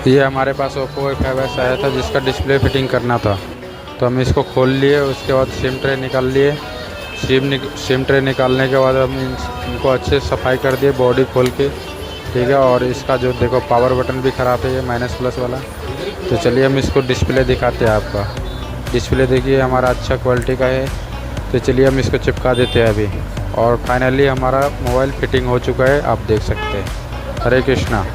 ये हमारे पास Oppo A5s आया था जिसका डिस्प्ले फिटिंग करना था, तो हम इसको खोल लिए। उसके बाद सिम ट्रे निकाल लिए। सिम ट्रे निकालने के बाद हम इनको अच्छे से सफाई कर दिए बॉडी खोल के, ठीक है। और इसका जो देखो पावर बटन भी ख़राब है, ये माइनस प्लस वाला। तो चलिए हम इसको डिस्प्ले दिखाते हैं आपका। डिस्प्ले देखिए हमारा अच्छा क्वालिटी का है। तो चलिए हम इसको चिपका देते हैं अभी। और फाइनली हमारा मोबाइल फिटिंग हो चुका है, आप देख सकते हैं। हरे कृष्णा।